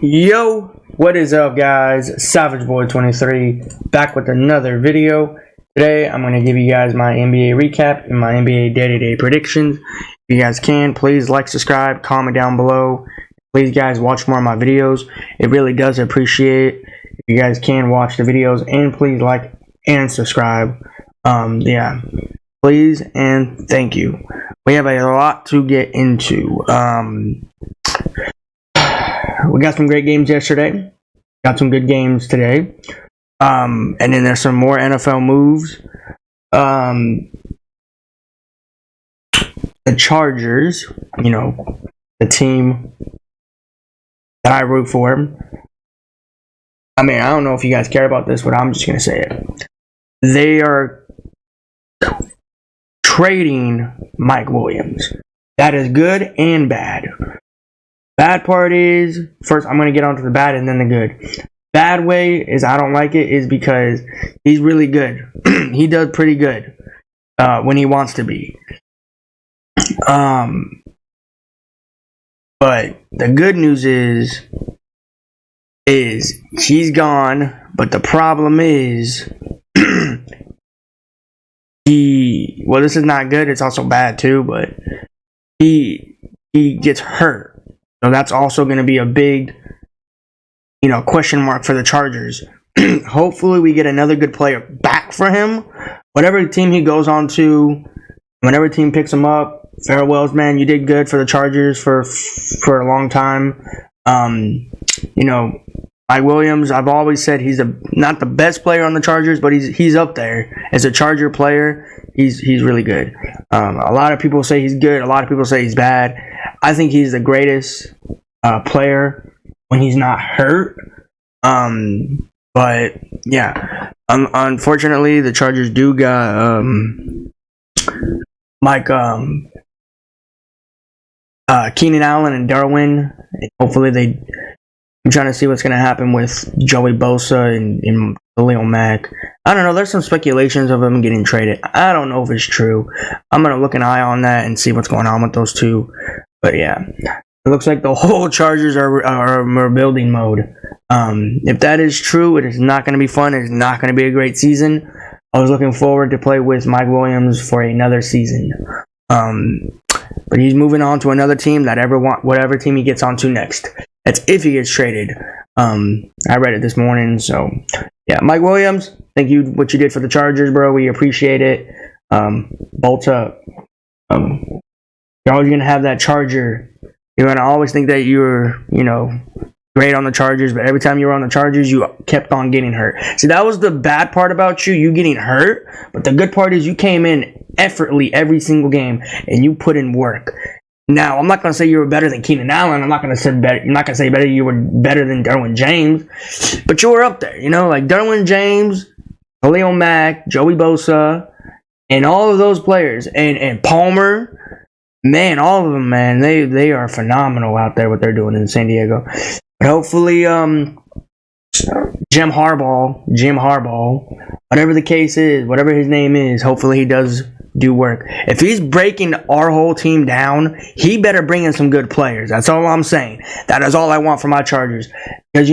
Yo, what is up, guys? Savage Boy 23 back with another video. Today I'm going to give you guys my NBA recap and my NBA day-to-day predictions. If you guys can, please like, subscribe, comment down below. Please, guys, watch more of my videos. It really does appreciate if you guys can watch the videos, and please like and subscribe. Yeah, please and thank you. We have a lot to get into. We got some great games yesterday. Got some good games today. And then there's some more NFL moves. The Chargers, the team that I root for. I mean, I don't know if you guys care about this, but I'm just going to say it. They are trading Mike Williams. That is good and bad. Bad part is, first I'm going to get onto the bad and then the good. Bad way is I don't like it is because he's really good. He does pretty good when he wants to be. But the good news is he's gone, but the problem is this is not good, it's also bad too, but he gets hurt. So that's also going to be a big, question mark for the Chargers. Hopefully we get another good player back for him. Whatever team he goes on to, whenever team picks him up, farewells, man. You did good for the Chargers for a long time. Mike Williams, I've always said he's not the best player on the Chargers, but he's up there as a Charger player. He's really good. A lot of people say he's good. A lot of people say he's bad. I think he's the greatest player when he's not hurt. But yeah, unfortunately, the Chargers do got Keenan Allen and Darwin. Hopefully I'm trying to see what's going to happen with Joey Bosa and Khalil Mack. I don't know. There's some speculations of them getting traded. I don't know if it's true. I'm going to look an eye on that and see what's going on with those two. But yeah, it looks like the whole Chargers are in rebuilding mode. If that is true, it is not going to be fun. It is not going to be a great season. I was looking forward to play with Mike Williams for another season. But he's moving on to another team whatever team he gets onto next. That's if he gets traded. I read it this morning, so yeah. Mike Williams, thank you what you did for the Chargers, bro. We appreciate it. Bolta, you're always gonna have that Charger. You're gonna always think that you're, great on the Chargers, but every time you were on the Chargers, you kept on getting hurt. See, that was the bad part about you getting hurt. But the good part is you came in effortlessly every single game and you put in work. Now, I'm not going to say you were better than Keenan Allen. I'm not going to say better. I'm not going to say better. You were better than Derwin James, but you were up there. Like Derwin James, Khalil Mack, Joey Bosa, and all of those players, and Palmer. Man, all of them, man, they are phenomenal out there. What they're doing in San Diego. But hopefully, Jim Harbaugh, whatever the case is, whatever his name is, hopefully he does do work. If he's breaking our whole team down, he better bring in some good players. That's all I'm saying. That is all I want for my Chargers. Because,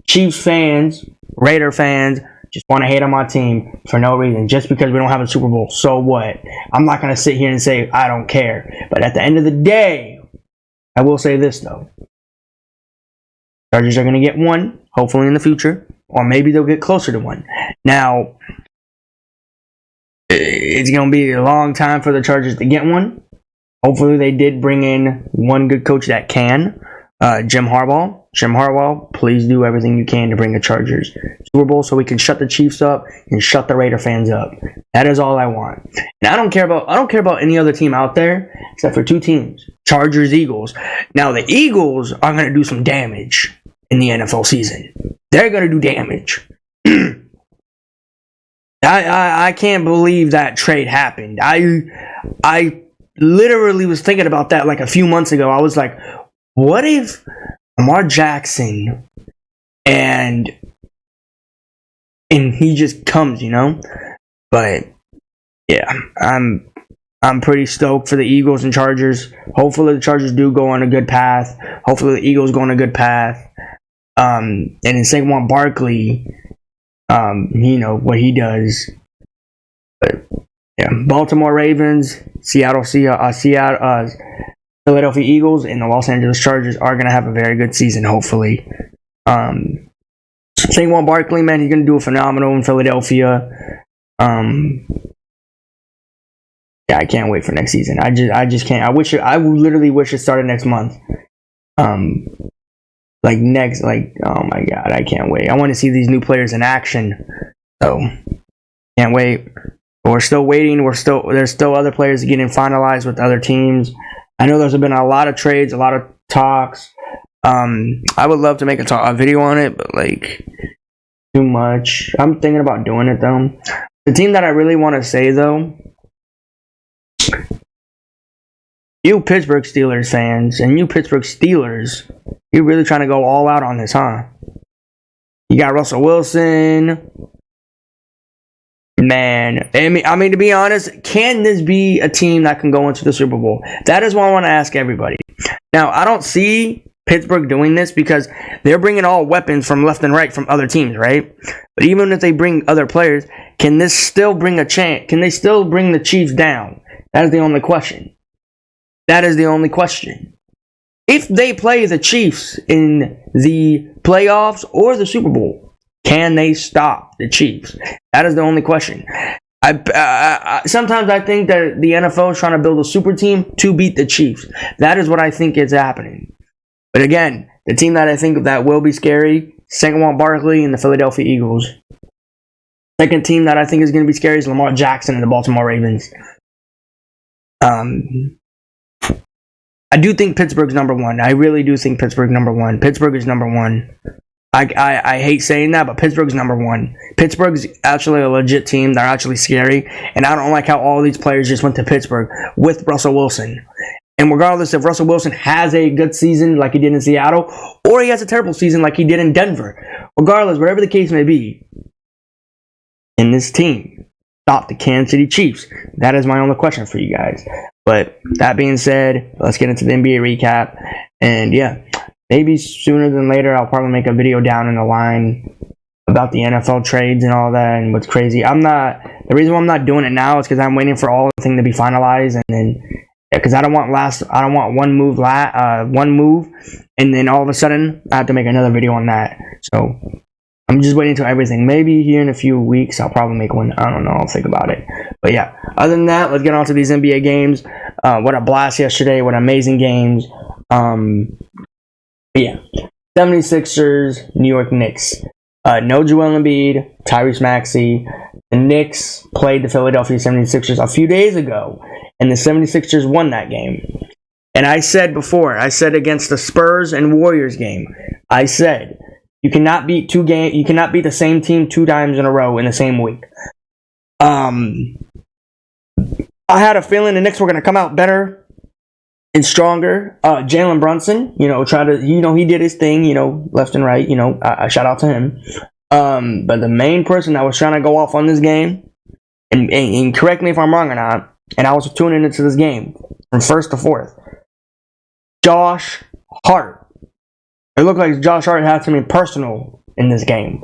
Chiefs fans, Raider fans, just want to hate on my team for no reason. Just because we don't have a Super Bowl. So what? I'm not going to sit here and say I don't care. But at the end of the day, I will say this, though. Chargers are going to get one, hopefully in the future. Or maybe they'll get closer to one. Now, it's going to be a long time for the Chargers to get one. Hopefully they did bring in one good coach that can. Jim Harbaugh. Jim Harbaugh, please do everything you can to bring the Chargers Super Bowl so we can shut the Chiefs up and shut the Raider fans up. That is all I want. And I don't care about any other team out there except for two teams. Chargers, Eagles. Now the Eagles are going to do some damage in the NFL season. They're going to do damage. I can't believe that trade happened. I literally was thinking about that like a few months ago. I was like, what if Lamar Jackson and he just comes, But yeah, I'm I'm pretty stoked for the Eagles and Chargers. Hopefully the Chargers do go on a good path. Hopefully the Eagles go on a good path. And in Saquon Barkley, what he does. But yeah, Baltimore Ravens, Philadelphia Eagles, and the Los Angeles Chargers are gonna have a very good season. Hopefully, Saquon Barkley, man, he's gonna do a phenomenal in Philadelphia. Yeah, I can't wait for next season. I just can't. I literally wish it started next month. Oh my God, I can't wait. I want to see these new players in action. So, can't wait. But we're still waiting. There's still other players getting finalized with other teams. I know there's been a lot of trades, a lot of talks. I would love to make a video on it, but too much. I'm thinking about doing it though. The team that I really want to say though, you Pittsburgh Steelers fans and you Pittsburgh Steelers, you're really trying to go all out on this, huh? You got Russell Wilson. Man, I mean, to be honest, can this be a team that can go into the Super Bowl? That is what I want to ask everybody. Now, I don't see Pittsburgh doing this because they're bringing all weapons from left and right from other teams, right? But even if they bring other players, can this still bring a chance? Can they still bring the Chiefs down? That is the only question. That is the only question. If they play the Chiefs in the playoffs or the Super Bowl, can they stop the Chiefs? That is the only question. Sometimes I think that the NFL is trying to build a super team to beat the Chiefs. That is what I think is happening. But again, the team that I think that will be scary, Saquon Barkley and the Philadelphia Eagles. Second team that I think is going to be scary is Lamar Jackson and the Baltimore Ravens. I do think Pittsburgh's number one. I really do think Pittsburgh's number one. Pittsburgh is number one. I hate saying that, but Pittsburgh's number one. Pittsburgh's actually a legit team. They're actually scary. And I don't like how all these players just went to Pittsburgh with Russell Wilson. And regardless if Russell Wilson has a good season like he did in Seattle, or he has a terrible season like he did in Denver, regardless, whatever the case may be, in this team, stop the Kansas City Chiefs. That is my only question for you guys. But that being said, let's get into the NBA recap. And yeah, maybe sooner than later, I'll probably make a video down in the line about the NFL trades and all that and what's crazy. The reason why I'm not doing it now is because I'm waiting for all the thing to be finalized, and then because I don't want one move, and then all of a sudden I have to make another video on that. So I'm just waiting until everything. Maybe here in a few weeks I'll probably make one. I don't know. I'll think about it. But yeah, other than that, let's get on to these NBA games. What a blast yesterday. What amazing games. Yeah. 76ers, New York Knicks. No Joel Embiid, Tyrese Maxey. The Knicks played the Philadelphia 76ers a few days ago, and the 76ers won that game. And I said before, against the Spurs and Warriors game, I said, you cannot beat the same team 2 times in a row in the same week. I had a feeling the Knicks were going to come out better and stronger. Jalen Brunson, he did his thing, left and right, I shout out to him. But the main person that was trying to go off on this game, and correct me if I'm wrong or not, and I was tuning into this game from first to fourth, Josh Hart. It looked like Josh Hart had something personal in this game.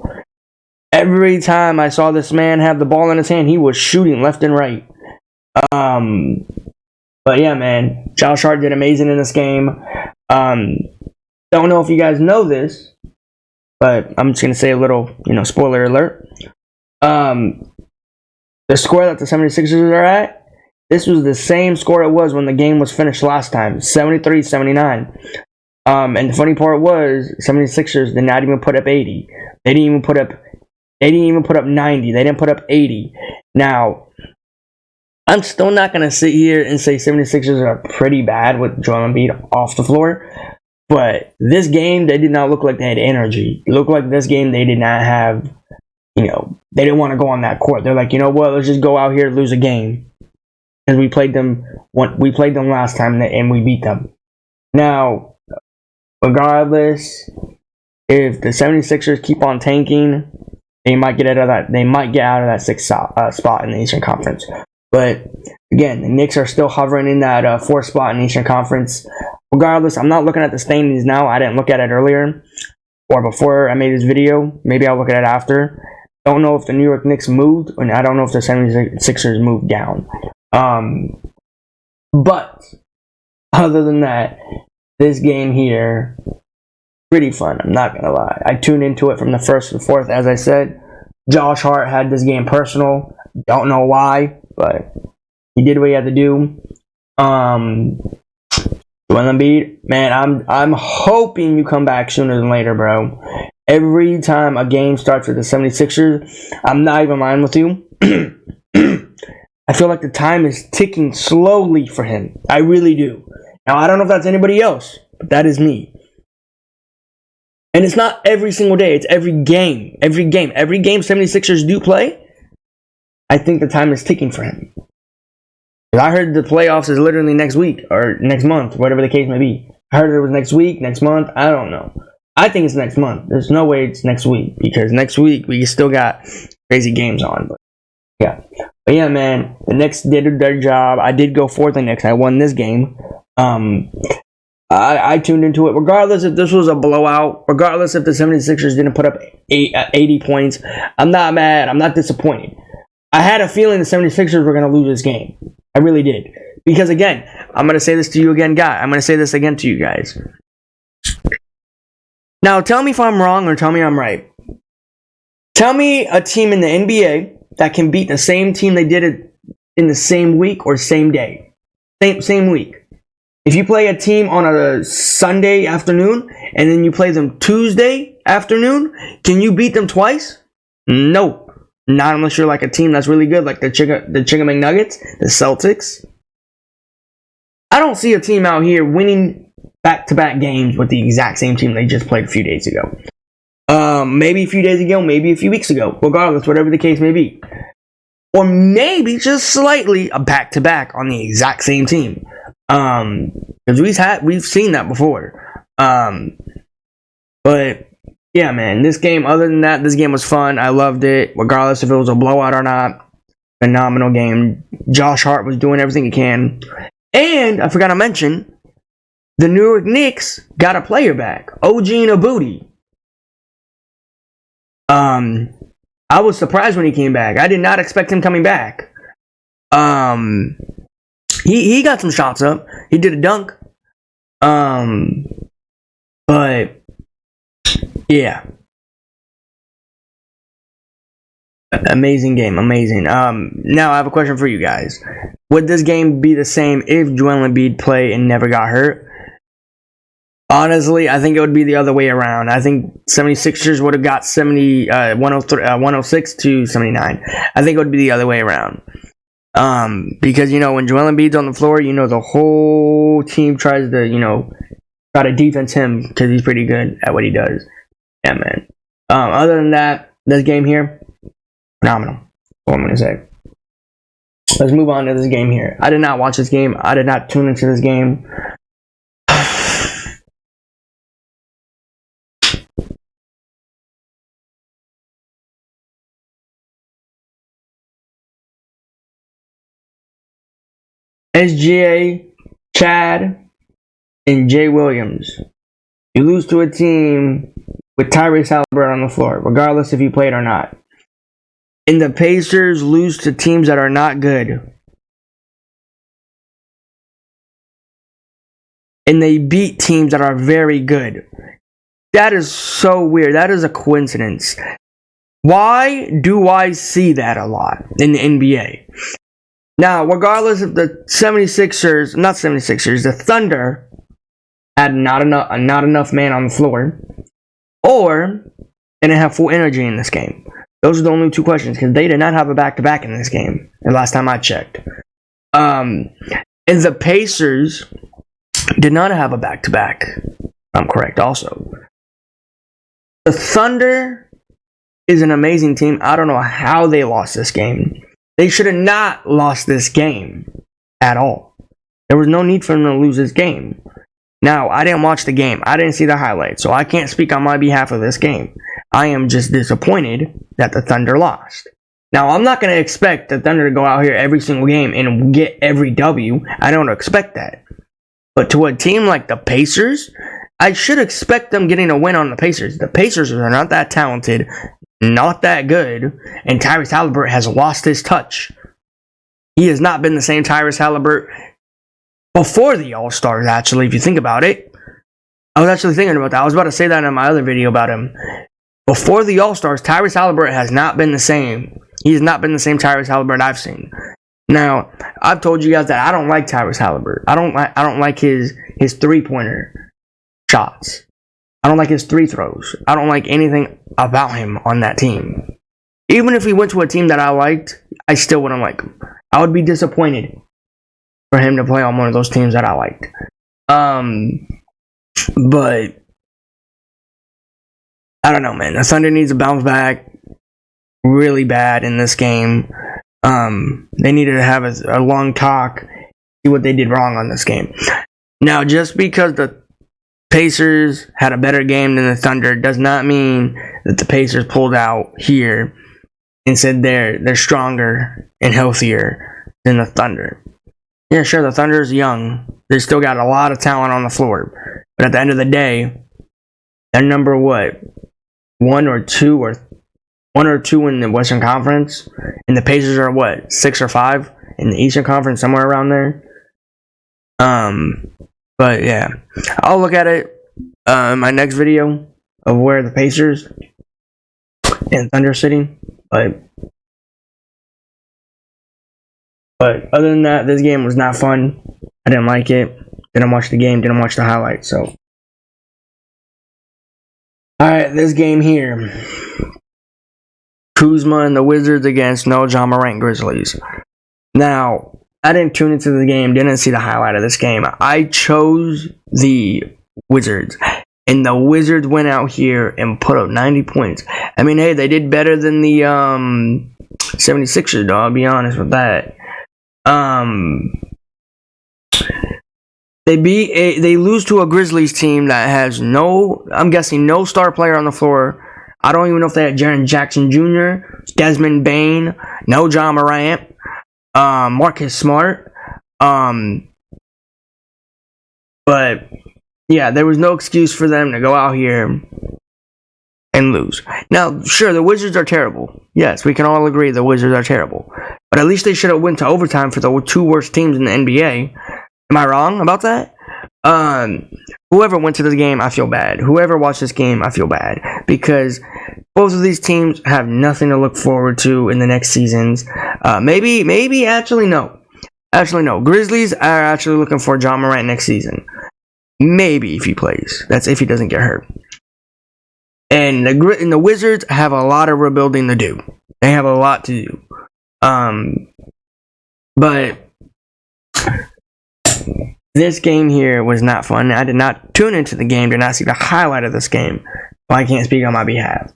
Every time I saw this man have the ball in his hand, he was shooting left and right. But yeah, man, Josh Hart did amazing in this game. Don't know if you guys know this, but I'm just going to say a little, spoiler alert. The score that the 76ers are at, this was the same score it was when the game was finished last time, 73-79. And the funny part was, 76ers did not even put up 80. They didn't even put up 90. They didn't put up 80. Now, I'm still not going to sit here and say 76ers are pretty bad with Joel Embiid off the floor. But this game, they did not look like they had energy. It looked like this game they did not have, they didn't want to go on that court. They're like, you know what, let's just go out here and lose a game. Because we played them last time and we beat them. Now, regardless, if the 76ers keep on tanking, they might get out of that 6th spot in the Eastern Conference. But again, the Knicks are still hovering in that fourth spot in the Eastern Conference. Regardless, I'm not looking at the standings now. I didn't look at it earlier or before I made this video. Maybe I'll look at it after. Don't know if the New York Knicks moved, and I don't know if the 76ers moved down. But other than that, this game here, pretty fun. I'm not going to lie. I tuned into it from the first to fourth, as I said. Josh Hart had this game personal. Don't know why, but he did what he had to do. Joel Embiid, man, I'm hoping you come back sooner than later, bro. Every time a game starts with the 76ers, I'm not even lying with you. I feel like the time is ticking slowly for him. I really do. Now, I don't know if that's anybody else, but that is me. And it's not every single day. It's every game. Every game 76ers do play, I think the time is ticking for him. I heard the playoffs is literally next week or next month, whatever the case may be. I heard it was next week, next month. I don't know. I think it's next month. There's no way it's next week because next week we still got crazy games on. But yeah, man. The Knicks did their job. I did go fourth in Knicks. I won this game. I tuned into it. Regardless if this was a blowout, regardless if the 76ers didn't put up 80 points, I'm not mad. I'm not disappointed. I had a feeling the 76ers were going to lose this game. I really did. Because again, I'm going to say this to you again, guys. I'm going to say this again to you guys. Now, tell me if I'm wrong or tell me I'm right. Tell me a team in the NBA that can beat the same team they did it in the same week or same day. Same week. If you play a team on a Sunday afternoon and then you play them Tuesday afternoon, can you beat them twice? No. Not unless you're like a team that's really good, like the Chicken McNuggets, the Celtics. I don't see a team out here winning back-to-back games with the exact same team they just played a few days ago. Maybe a few days ago, maybe a few weeks ago. Regardless, whatever the case may be. Or maybe just slightly a back-to-back on the exact same team. Because we've seen that before. But yeah, man, this game, other than that, this game was fun. I loved it, regardless if it was a blowout or not. Phenomenal game. Josh Hart was doing everything he can. And I forgot to mention, the New York Knicks got a player back, OG Anunoby. I was surprised when he came back. I did not expect him coming back. He got some shots up. He did a dunk. But yeah. Amazing game, amazing. Now I have a question for you guys. Would this game be the same if Joel Embiid played and never got hurt? Honestly, I think it would be the other way around. I think 76ers would have got 106 to 79. I think it would be the other way around. Because, when Joel Embiid's on the floor, the whole team tries to, try to defense him because he's pretty good at what he does. Yeah, man. Other than that, this game here, phenomenal. That's what I'm going to say. Let's move on to this game here. I did not watch this game. I did not tune into this game. SGA, Chad, and Jay Williams. You lose to a team with Tyrese Haliburton on the floor, regardless if you played or not. And the Pacers lose to teams that are not good. And they beat teams that are very good. That is so weird. That is a coincidence. Why do I see that a lot in the NBA? Now, regardless if the 76ers, the Thunder had not enough man on the floor, or they didn't have full energy in this game. Those are the only two questions, because they did not have a back-to-back in this game, the last time I checked. And the Pacers did not have a back-to-back. I'm correct also. The Thunder is an amazing team. I don't know how they lost this game. They should have not lost this game at all. There was no need for them to lose this game. Now, I didn't watch the game. I didn't see the highlights, so I can't speak on my behalf of this game. I am just disappointed that the Thunder lost. Now, I'm not going to expect the Thunder to go out here every single game and get every W. I don't expect that. But to a team like the Pacers, I should expect them getting a win on the Pacers. The Pacers are not that talented, not that good, and Tyrese Haliburton has lost his touch. He has not been the same Tyrese Haliburton before the All-Stars, actually, if you think about it. I was actually thinking about that. I was about to say that in my other video about him. Before the All-Stars, Tyrese Haliburton has not been the same. He has not been the same Tyrese Haliburton I've seen. Now, I've told you guys that I don't like Tyrese Haliburton. I don't like his three-pointer shots. I don't like his three throws. I don't like anything about him on that team. Even if he went to a team that I liked, I still wouldn't like him. I would be disappointed for him to play on one of those teams that I liked. But I don't know, man. The Thunder needs to bounce back really bad in this game. They needed to have a long talk, see what they did wrong on this game. Now, just because the Pacers had a better game than the Thunder does not mean that the Pacers pulled out here and said they're stronger and healthier than the Thunder. Yeah, sure, the Thunder is young. They still got a lot of talent on the floor. But at the end of the day, they're number what? One or two in the Western Conference, and the Pacers are what, 6 or 5 in the Eastern Conference, somewhere around there. But yeah, I'll look at it in my next video of where the Pacers and Thunder are sitting. But other than that, this game was not fun. I didn't like it. Didn't watch the game. Didn't watch the highlights. So, all right, this game here. Kuzma and the Wizards against no Ja Morant Grizzlies. Now, I didn't tune into the game, didn't see the highlight of this game. I chose the Wizards, and the Wizards went out here and put up 90 points. I mean, hey, they did better than the 76ers, though, I'll be honest with that. They lose to a Grizzlies team that has I'm guessing no star player on the floor. I don't even know if they had Jaren Jackson Jr., Desmond Bane, no Ja Morant, Marcus Smart. But yeah, there was no excuse for them to go out here and lose. Now, sure, the Wizards are terrible. Yes, we can all agree the Wizards are terrible. But at least they should have went to overtime for the two worst teams in the NBA. Am I wrong about that? Whoever went to this game, I feel bad. Whoever watched this game, I feel bad. Because both of these teams have nothing to look forward to in the next seasons. Actually, no. Grizzlies are actually looking for Ja Morant next season. Maybe if he plays. That's if he doesn't get hurt. And the Wizards have a lot of rebuilding to do. They have a lot to do. But this game here was not fun. I did not tune into the game, did not see the highlight of this game. Well, I can't speak on my behalf.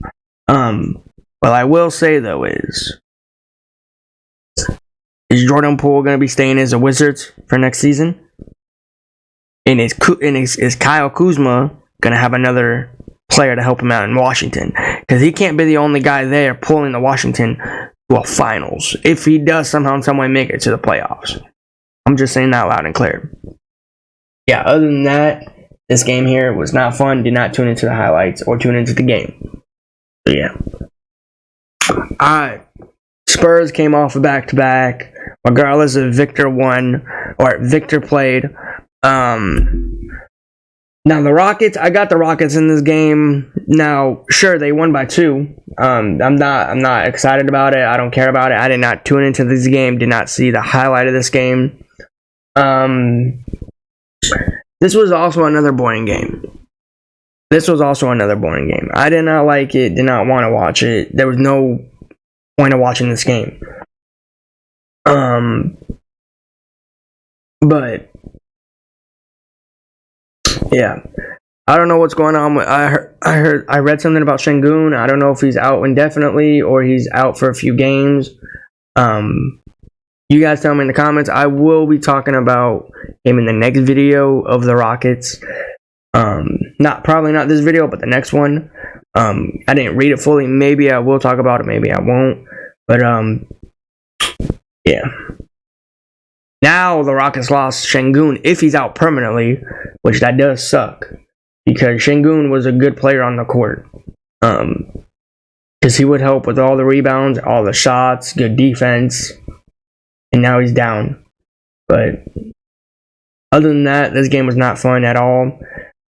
What I will say though is Jordan Poole going to be staying as a Wizards for next season? And is Kyle Kuzma going to have another player to help him out in Washington? Because he can't be the only guy there pulling the Washington to a finals. If he does somehow, some way make it to the playoffs. I'm just saying that loud and clear. Yeah, other than that, this game here was not fun. Did not tune into the highlights or tune into the game. So yeah. Alright. Spurs came off a back-to-back. Regardless if Victor won or Victor played. Now the Rockets, I got the Rockets in this game. Now, sure, they won by 2. I'm not excited about it. I don't care about it. I did not tune into this game. Did not see the highlight of this game. This was also another boring game. I did not like it. Did not want to watch it. There was no point of watching this game. But yeah, I don't know what's going on with. I read something about Şengün. I don't know if he's out indefinitely or he's out for a few games. You guys tell me in the comments. I will be talking about him in the next video of the Rockets. Probably not this video, but the next one. I didn't read it fully. Maybe I will talk about it. Maybe I won't. But yeah. Now the Rockets lost Şengün if he's out permanently, which that does suck because Şengün was a good player on the court. Because he would help with all the rebounds, all the shots, good defense, and now he's down. But other than that, this game was not fun at all.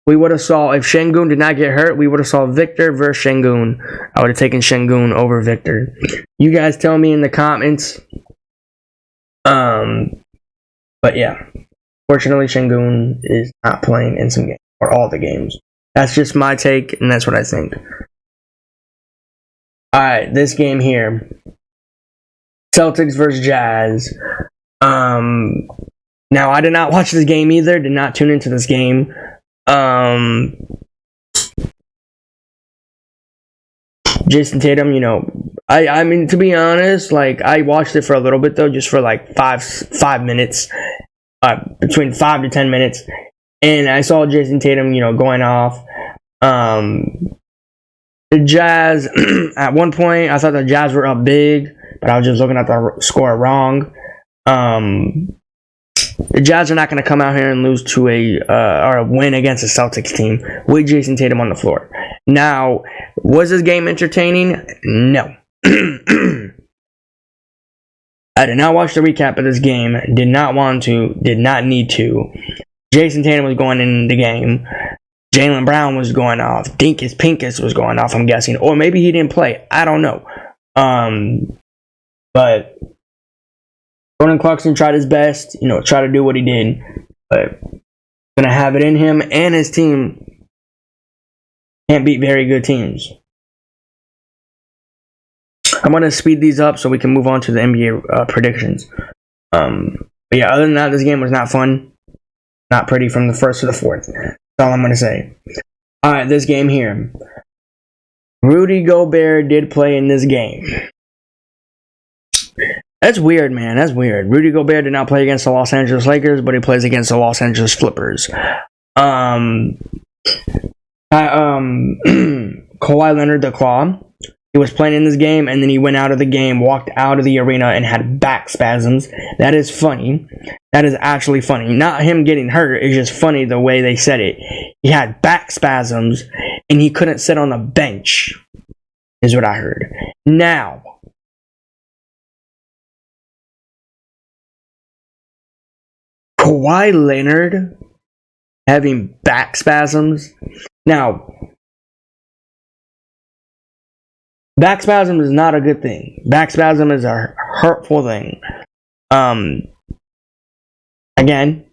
We would have saw, if Şengün did not get hurt, we would have saw Victor versus Şengün. I would have taken Şengün over Victor. You guys tell me in the comments. But yeah, fortunately Şengün is not playing in some games, or all the games. That's just my take, and that's what I think. Alright, this game here. Celtics versus Jazz. Now, I did not watch this game either. Did not tune into this game. Jason Tatum, you know, I mean, to be honest, like, I watched it for a little bit, though, just for, like, five minutes. Between 5 to 10 minutes. And I saw Jason Tatum, you know, going off. The Jazz, at one point, I thought the Jazz were up big, but I was just looking at the score wrong. The Jazz are not going to come out here and lose to or win against a Celtics team with Jason Tatum on the floor. Now, was this game entertaining? No. I did not watch the recap of this game. Did not want to. Did not need to. Jason Tatum was going in the game. Jaylen Brown was going off. Dinkus Pinkus was going off, I'm guessing. Or maybe he didn't play. I don't know. But Jordan Clarkson tried his best. You know, try to do what he did. But gonna have it in him, and his team can't beat very good teams. I'm going to speed these up so we can move on to the NBA predictions. But yeah, other than that, this game was not fun. Not pretty from the first to the fourth. That's all I'm going to say. Alright, this game here. Rudy Gobert did play in this game. That's weird, man. That's weird. Rudy Gobert did not play against the Los Angeles Lakers, but he plays against the Los Angeles Clippers. Kawhi Leonard, the Claw. He was playing in this game, and then he went out of the game, walked out of the arena, and had back spasms. That is funny. That is actually funny. Not him getting hurt. It's just funny the way they said it. He had back spasms, and he couldn't sit on the bench, is what I heard. Now, Kawhi Leonard having back spasms. Now, back spasm is not a good thing. Back spasm is a hurtful thing. Again,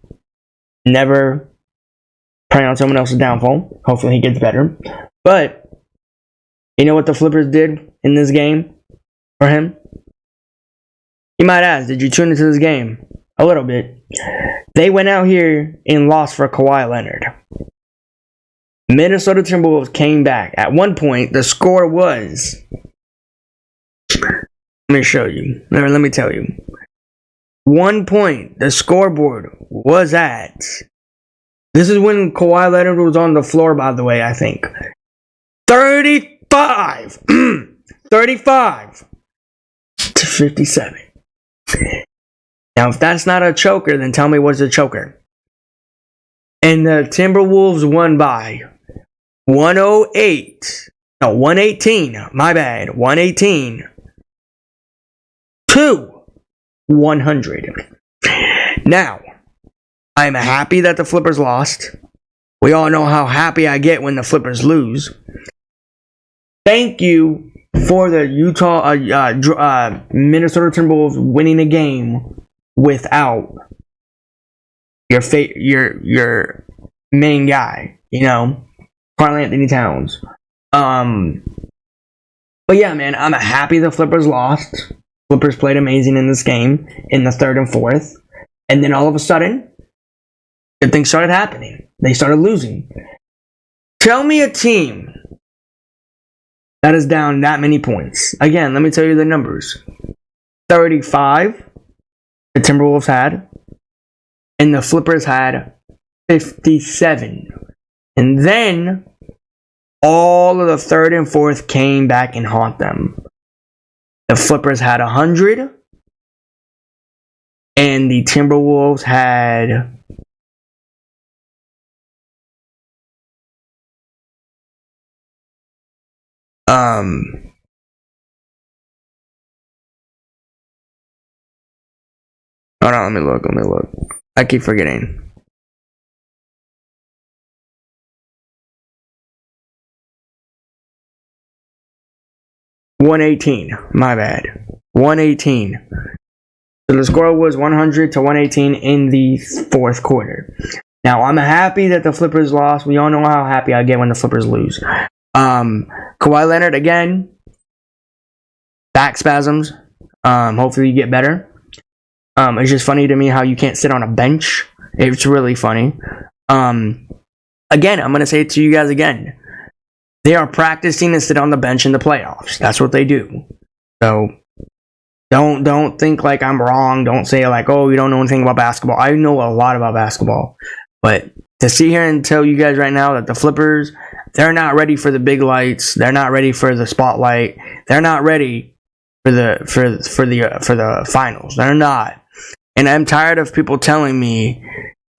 never prey on someone else's downfall. Hopefully he gets better. But, you know what the Flippers did in this game for him? You might ask, did you tune into this game? A little bit. They went out here and lost for Kawhi Leonard. Minnesota Timberwolves came back. At one point, the score was... Let me show you. Let me tell you. 1 point, the scoreboard was at... This is when Kawhi Leonard was on the floor, by the way, I think. 35! 35 to 57. Now, if that's not a choker, then tell me what's a choker. And the Timberwolves won by 118. My bad. 118 to 100. Now, I'm happy that the Flippers lost. We all know how happy I get when the Flippers lose. Thank you for the Minnesota Timberwolves winning a game without your main guy, you know, Karl-Anthony Towns. But yeah, man, I'm happy the Flippers lost. Flippers played amazing in this game in the third and fourth, and then all of a sudden, good things started happening. They started losing. Tell me a team that is down that many points. Again, let me tell you the numbers. 35 the Timberwolves had, and the Flippers had 57. And then all of the third and fourth came back and haunt them. The Flippers had 100. And the Timberwolves had hold on, let me look. I keep forgetting. $118. My bad. 118. So the score was 100 to 118 in the fourth quarter. Now I'm happy that the Flippers lost. We all know how happy I get when the Flippers lose. Kawhi Leonard again. Back spasms. Hopefully you get better. It's just funny to me how you can't sit on a bench. It's really funny. Again, I'm gonna say it to you guys again. They are practicing to sit on the bench in the playoffs. That's what they do. So don't think like I'm wrong. Don't say like, oh, you don't know anything about basketball. I know a lot about basketball. But to sit here and tell you guys right now that the Flippers, they're not ready for the big lights. They're not ready for the spotlight. They're not ready for the finals. They're not. And I'm tired of people telling me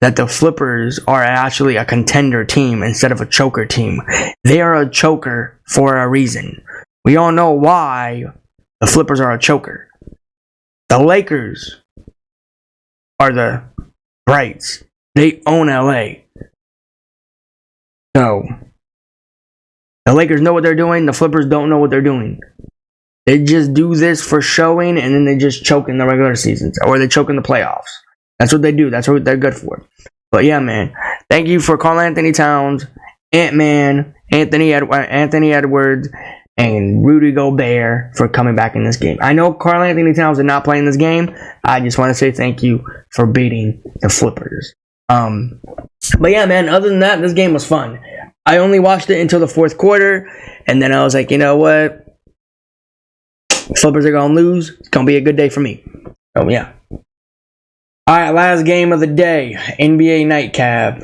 that the Flippers are actually a contender team instead of a choker team. They are a choker for a reason. We all know why the Flippers are a choker. The Lakers are the Brights. They own LA. So, the Lakers know what they're doing. The Flippers don't know what they're doing. They just do this for showing, and then they just choke in the regular seasons, or they choke in the playoffs. That's what they do. That's what they're good for. But yeah, man. Thank you for Karl-Anthony Towns, Ant-Man, Anthony Edwards, and Rudy Gobert for coming back in this game. I know Karl-Anthony Towns did not play in this game. I just want to say thank you for beating the Flippers. But yeah, man. Other than that, this game was fun. I only watched it until the fourth quarter, and then I was like, you know what? Flippers are gonna lose. It's gonna be a good day for me. Oh yeah. All right, last game of the day, NBA nightcap.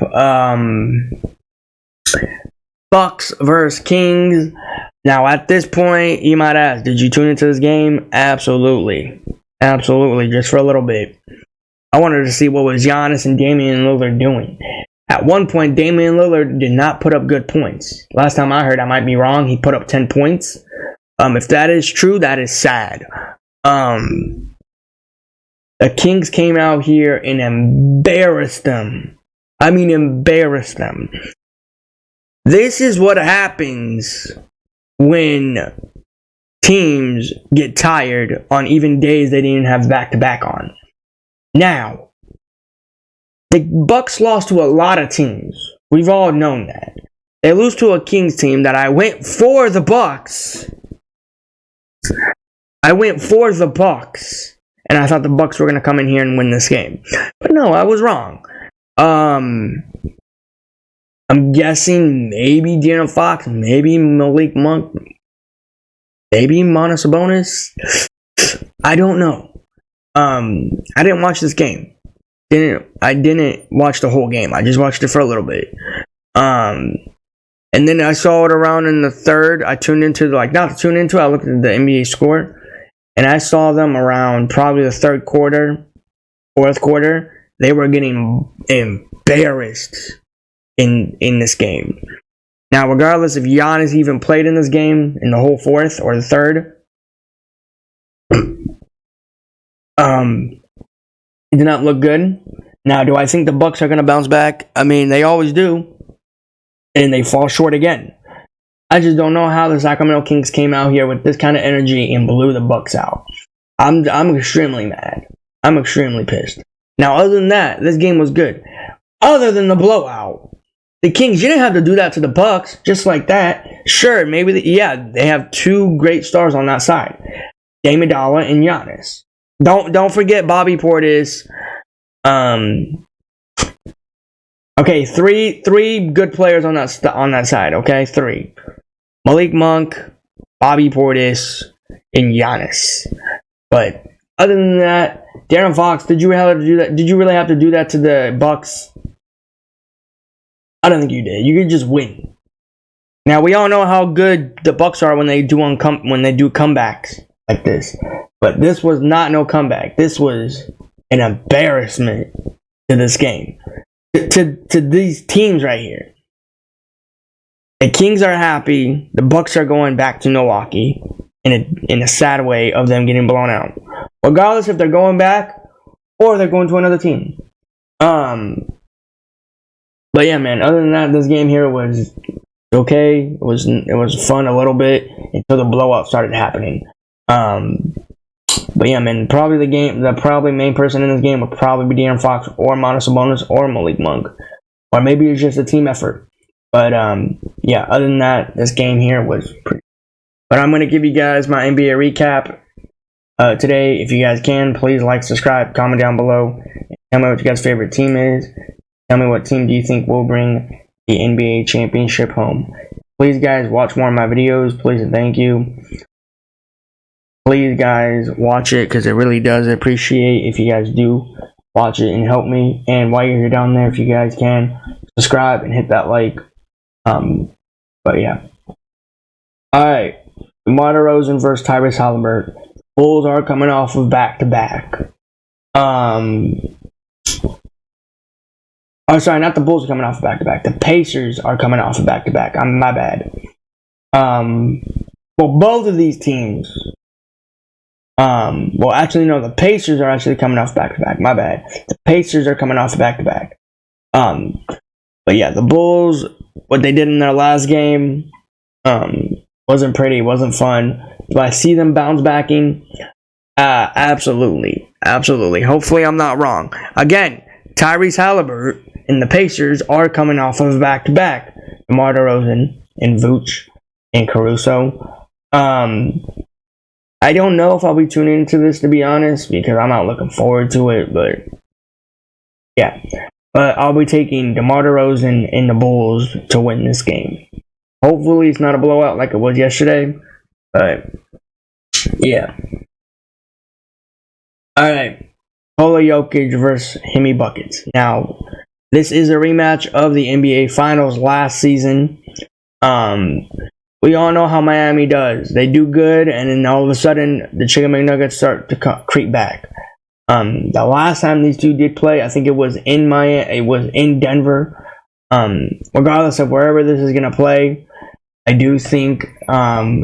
Bucks versus Kings. Now, at this point, you might ask, did you tune into this game? Absolutely, just for a little bit. I wanted to see what was Giannis and Damian Lillard doing. At one point, Damian Lillard did not put up good points. Last time I heard, I might be wrong. He put up 10 points. If that is true, that is sad. The Kings came out here and embarrassed them. I mean, embarrassed them. This is what happens when teams get tired on even days they didn't have back-to-back on. Now, the Bucks lost to a lot of teams. We've all known that. They lose to a Kings team that I went for the Bucks. And I thought the Bucks were going to come in here and win this game. But no, I was wrong. I'm guessing maybe De'Aaron Fox, maybe Malik Monk, maybe Domantas Sabonis. I don't know. I didn't watch this game. I didn't watch the whole game. I just watched it for a little bit. And then I saw it around in the third. I tuned into, I looked at the NBA score. And I saw them around probably the third quarter, fourth quarter. They were getting embarrassed in this game. Now, regardless if Giannis even played in this game, in the whole fourth or the third, it did not look good. Now, do I think the Bucks are going to bounce back? I mean, they always do. And they fall short again. I just don't know how the Sacramento Kings came out here with this kind of energy and blew the Bucks out. I'm extremely mad. I'm extremely pissed. Now, other than that, this game was good. Other than the blowout, the Kings, you didn't have to do that to the Bucks just like that. Sure, maybe they have two great stars on that side, Dame Iguodala and Giannis. Don't forget Bobby Portis. Okay, three good players on that side. Okay, three: Malik Monk, Bobby Portis, and Giannis. But other than that, De'Aaron Fox, did you really have to do that? Did you really have to do that to the Bucks? I don't think you did. You could just win. Now we all know how good the Bucks are when they do comebacks. like this. But this was not no comeback. This was an embarrassment to this game. To these teams right here. The Kings are happy. The Bucks are going back to Milwaukee in a sad way of them getting blown out. Regardless if they're going back or they're going to another team. But yeah, man, other than that, this game here was okay. It was fun a little bit until the blowout started happening. But yeah, man, the main person in this game would probably be De'Aaron Fox or Armando Sabonis or Malik Monk. Or maybe it's just a team effort. But yeah, other than that, this game here was pretty. But I'm going to give you guys my NBA recap today. If you guys can, please like, subscribe, comment down below. Tell me what your guys' favorite team is. Tell me what team do you think will bring the NBA championship home. Please, guys, watch more of my videos. Please and thank you. Please, guys, watch it because it really does appreciate if you guys do watch it and help me. And while you're down there, if you guys can, subscribe and hit that like. But yeah. Alright. DeMar DeRozan versus Tyrese Haliburton. Bulls are coming off of back-to-back. Oh, sorry, not the Bulls are coming off of back-to-back. The Pacers are coming off of back-to-back. My bad. Well, both of these teams. Well, actually, no, the Pacers are actually coming off back-to-back. My bad. The Pacers are coming off back-to-back. But yeah, the Bulls, what they did in their last game, wasn't pretty, wasn't fun. Do I see them bounce backing? Absolutely. Absolutely. Hopefully I'm not wrong. Again, Tyrese Haliburton and the Pacers are coming off of back-to-back. DeMar DeRozan and Vooch and Caruso. I don't know if I'll be tuning into this, to be honest, because I'm not looking forward to it, but yeah. But I'll be taking DeMar DeRozan and the Bulls to win this game. Hopefully it's not a blowout like it was yesterday, but yeah. Alright, Nikola Jokic versus Hemi Buckets. Now, this is a rematch of the NBA Finals last season. We all know how Miami does. They do good, and then all of a sudden, the Chicken McNuggets start to creep back. The last time these two did play, I think it was in Miami. It was in Denver. Regardless of wherever this is gonna play, I do think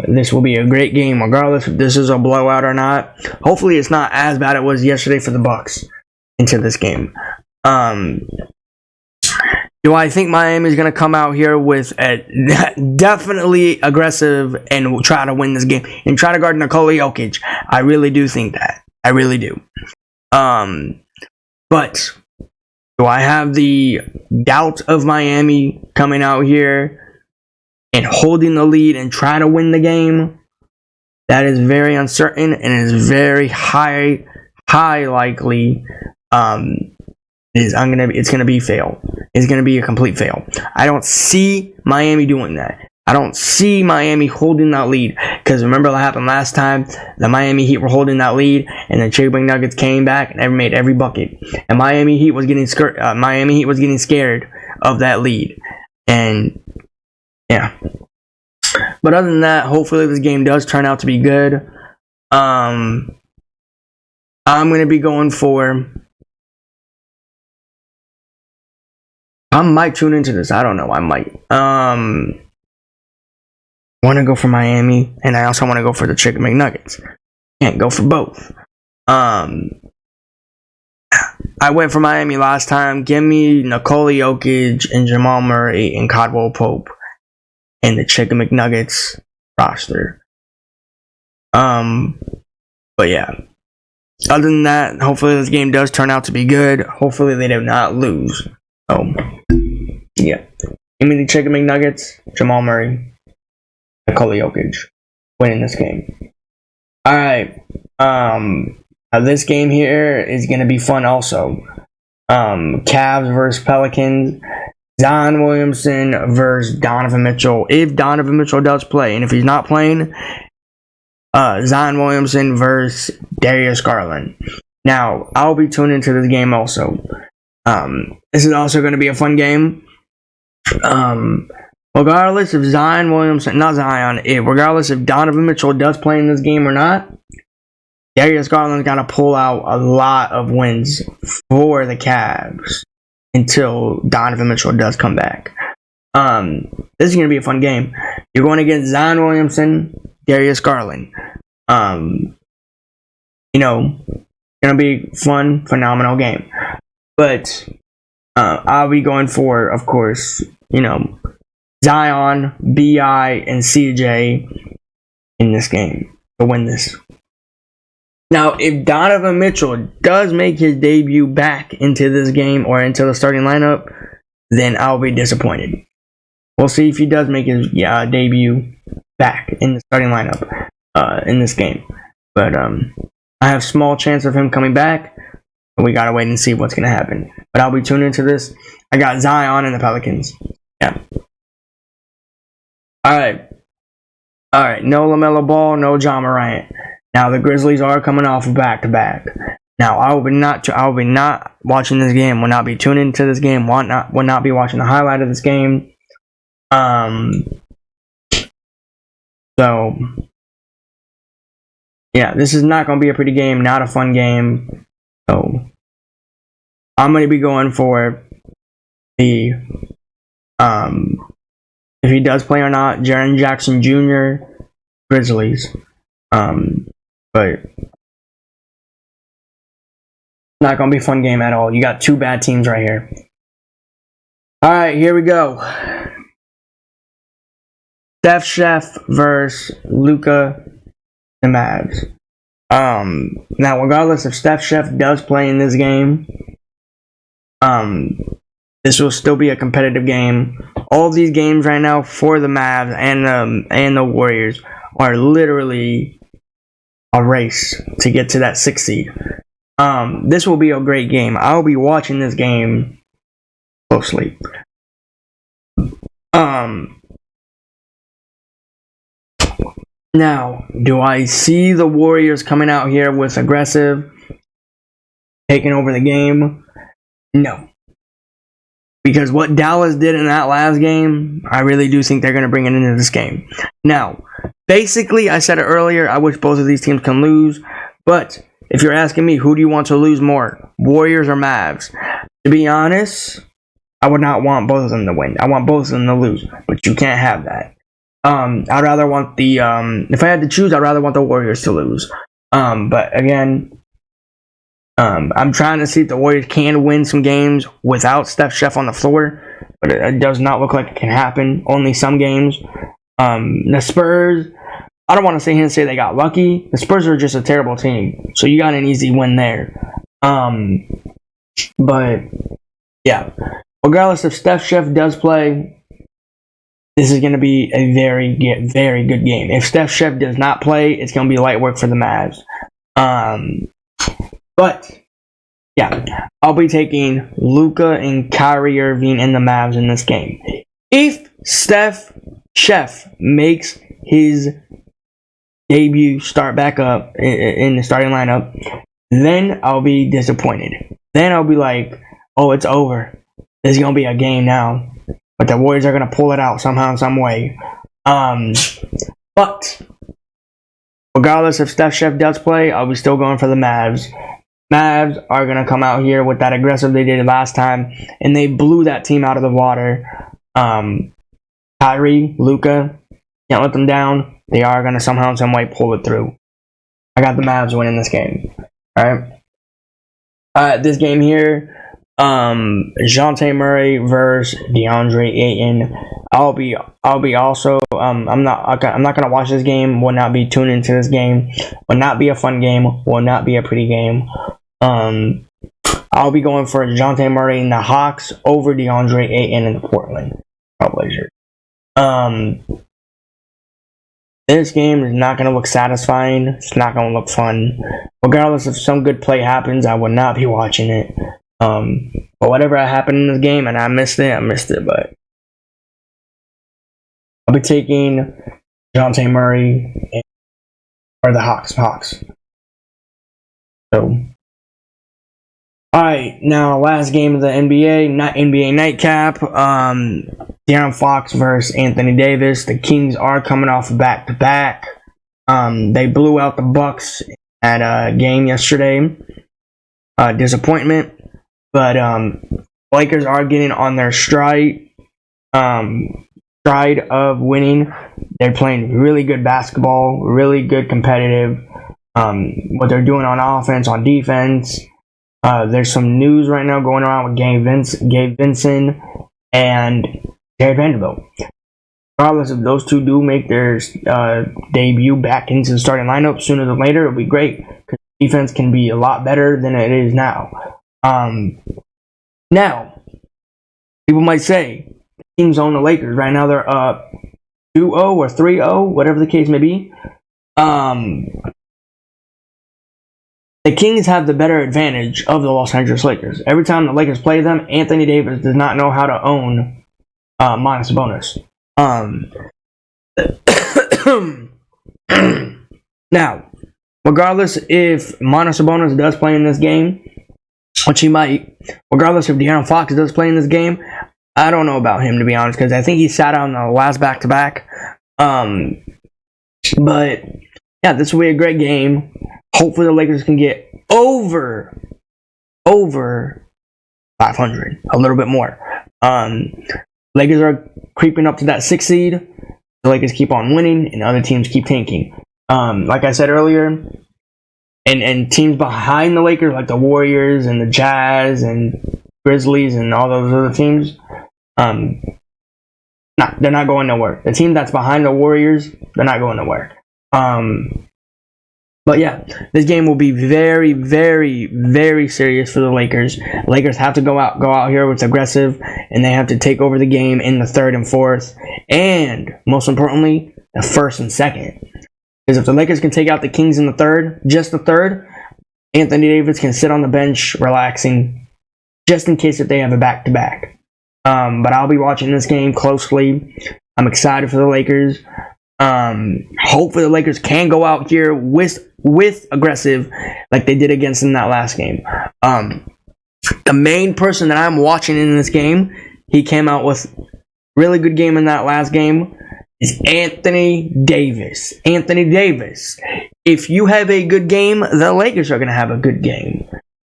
this will be a great game, regardless if this is a blowout or not. Hopefully, it's not as bad as it was yesterday for the Bucks into this game. Do I think Miami is going to come out here with a definitely aggressive and try to win this game and try to guard Nikola Jokic? I really do think that. I really do. But do I have the doubt of Miami coming out here and holding the lead and try to win the game? That is very uncertain and is very high likely. It's gonna be fail. It's gonna be a complete fail. I don't see Miami doing that. I don't see Miami holding that lead, because remember what happened last time? The Miami Heat were holding that lead, and the Chicken McNuggets came back and made every bucket. And Miami Heat was getting scared of that lead. And yeah. But other than that, hopefully this game does turn out to be good. I'm gonna be going for. I might tune into this. I don't know. I might. Want to go for Miami, and I also want to go for the Chicken McNuggets. Can't go for both. I went for Miami last time. Give me Nikola Jokic and Jamal Murray and Caldwell Pope and the Chicken McNuggets roster. But yeah. Other than that, hopefully this game does turn out to be good. Hopefully they do not lose. So, yeah. Give me the Chicken McNuggets, Jamal Murray, Nikola Jokic winning this game. Alright. This game here is going to be fun also. Cavs versus Pelicans. Zion Williamson versus Donovan Mitchell. If Donovan Mitchell does play, and if he's not playing, Zion Williamson versus Darius Garland. Now, I'll be tuning into this game also. This is also going to be a fun game. regardless if Zion Williamson, not Zion, regardless if Donovan Mitchell does play in this game or not, Darius Garland's got to pull out a lot of wins for the Cavs until Donovan Mitchell does come back. This is going to be a fun game. You're going against Zion Williamson, Darius Garland. Going to be fun, phenomenal game. But I'll be going for, of course, Zion, BI, and CJ in this game to win this. Now, if Donovan Mitchell does make his debut back into this game or into the starting lineup, then I'll be disappointed. We'll see if he does make his debut back in the starting lineup in this game. But I have small chance of him coming back. But we gotta wait and see what's gonna happen. But I'll be tuning into this. I got Zion and the Pelicans. Yeah. All right. No LaMelo Ball, no Ja Morant. Now the Grizzlies are coming off back-to-back. Now I will be not watching this game. Will not be tuning into this game. Will not be watching the highlight of this game. So yeah, this is not going to be a pretty game. Not a fun game. So I'm going to be going for the if he does play or not, Jaren Jackson Jr. Grizzlies. But not going to be a fun game at all. You got two bad teams right here. All right, here we go. Steph Chef versus Luka and Mavs. Now, regardless if Steph Chef does play in this game, this will still be a competitive game. All of these games right now for the Mavs and the Warriors are literally a race to get to that 6th seed. This will be a great game. I'll be watching this game closely. Now, do I see the Warriors coming out here with aggressive, taking over the game? No. Because what Dallas did in that last game, I really do think they're going to bring it into this game. Now, basically, I said it earlier, I wish both of these teams can lose. But if you're asking me, who do you want to lose more, Warriors or Mavs? To be honest, I would not want both of them to win. I want both of them to lose. But you can't have that. I'd rather want the if I had to choose, I'd rather want the Warriors to lose. But again, I'm trying to see if the Warriors can win some games without Steph Chef on the floor, but it does not look like it can happen. Only some games. The Spurs, I don't want to sit here and say they got lucky. The Spurs are just a terrible team, so you got an easy win there. But yeah, regardless if Steph Chef does play, this is going to be a very good game. If Steph Chef does not play, it's going to be light work for the Mavs. But yeah, I'll be taking Luka and Kyrie Irving and the Mavs in this game. If Steph Chef makes his debut start back up in the starting lineup, then I'll be disappointed. Then I'll be like, oh, it's over. This is going to be a game now. But the Warriors are going to pull it out somehow, some way. But regardless if Steph Chef does play, I'll be still going for the Mavs. Mavs are going to come out here with that aggressive they did last time, and they blew that team out of the water. Kyrie, Luka, can't let them down. They are going to somehow, some way pull it through. I got the Mavs winning this game. All right. This game here. Dejounte Murray versus DeAndre Ayton. I'll be also I'm not gonna watch this game. Will not be tuned into this game. Will not be a fun game. Will not be a pretty game. I'll be going for DeJounte Murray and the Hawks over DeAndre Ayton and the Portland Trailblazers. This game is not going to look satisfying. It's not going to look fun. Regardless if some good play happens, I will not be watching it. But whatever happened in this game and I missed it, but I'll be taking DeJounte Murray or the Hawks. So, alright, now last game of the NBA nightcap. De'Aaron Fox versus Anthony Davis. The Kings are coming off a back-to-back. They blew out the Bucks at a game yesterday. Disappointment, but Lakers are getting on their stride of winning. They're playing really good basketball, really good competitive. What they're doing on offense, on defense. There's some news right now going around with Gabe Vincent and Jared Vanderbilt. Regardless if those two do make their debut back into the starting lineup sooner than later, it'll be great because defense can be a lot better than it is now. Now, people might say the Kings own the Lakers. Right now they're up 2-0 or 3-0, whatever the case may be. The Kings have the better advantage of the Los Angeles Lakers. Every time the Lakers play them, Anthony Davis does not know how to own Domantas Sabonis. Now, regardless if Domantas Sabonis does play in this game, which he might, regardless if De'Aaron Fox does play in this game, I don't know about him, to be honest, because I think he sat out in the last back-to-back. But, yeah, this will be a great game. Hopefully the Lakers can get over 500, a little bit more. Lakers are creeping up to that 6th seed. The Lakers keep on winning, and other teams keep tanking. Like I said earlier, and teams behind the Lakers, like the Warriors and the Jazz and Grizzlies and all those other teams, they're not going nowhere. The team that's behind the Warriors, they're not going nowhere. But yeah, this game will be very, very, very serious for the Lakers. Lakers have to go out here with aggressive, and they have to take over the game in the 3rd and 4th, and most importantly, the 1st and 2nd. Because if the Lakers can take out the Kings in the 3rd, just the 3rd, Anthony Davis can sit on the bench relaxing, just in case if they have a back-to-back. But I'll be watching this game closely. I'm excited for the Lakers. Hopefully the Lakers can go out here with aggressive like they did against them that last game. The main person that I'm watching in this game, he came out with really good game in that last game, is Anthony Davis. Anthony Davis. If you have a good game, the Lakers are going to have a good game.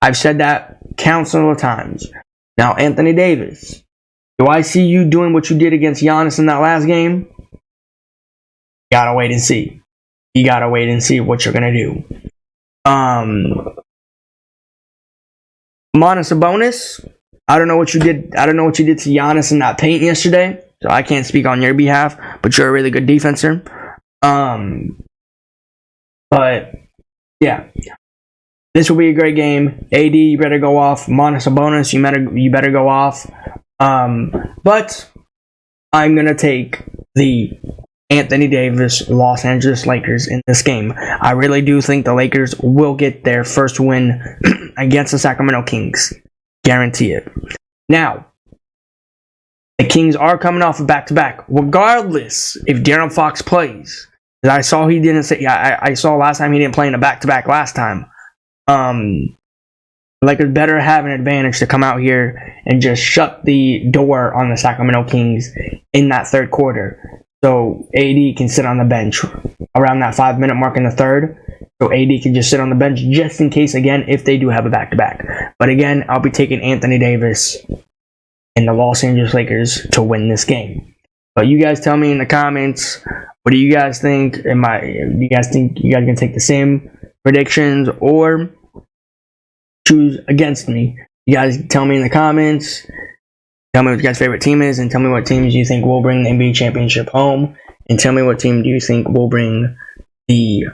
I've said that countless of times. Now, Anthony Davis, do I see you doing what you did against Giannis in that last game? You gotta wait and see. You gotta wait and see what you're gonna do. Domantas Sabonis, I don't know what you did. I don't know what you did to Giannis in that paint yesterday, so I can't speak on your behalf. But you're a really good defender. But yeah, this will be a great game. AD, you better go off. Domantas Sabonis, you better go off. But I'm gonna take the Anthony Davis Los Angeles Lakers in this game. I really do think the Lakers will get their first win against the Sacramento Kings. Guarantee it. Now, the Kings are coming off a back-to-back. Regardless if De'Aaron Fox plays. I saw he didn't say. I saw last time he didn't play in a back-to-back last time. Lakers better have an advantage to come out here and just shut the door on the Sacramento Kings in that 3rd quarter. So AD can sit on the bench around that 5-minute mark in the 3rd. So AD can just sit on the bench just in case, again, if they do have a back-to-back. But again, I'll be taking Anthony Davis and the Los Angeles Lakers to win this game. But you guys tell me in the comments, what do you guys think? Do you guys think you guys can take the same predictions or choose against me? You guys tell me in the comments. Tell me what your guys' favorite team is, and tell me what teams you think will bring the NBA championship home, and tell me what team do you think will bring the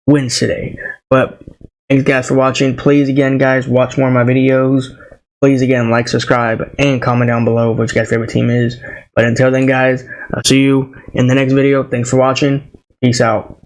wins today. But thanks guys for watching. Please again guys, watch more of my videos. Please again like, subscribe, and comment down below what your guys' favorite team is. But until then guys, I'll see you in the next video. Thanks for watching. Peace out.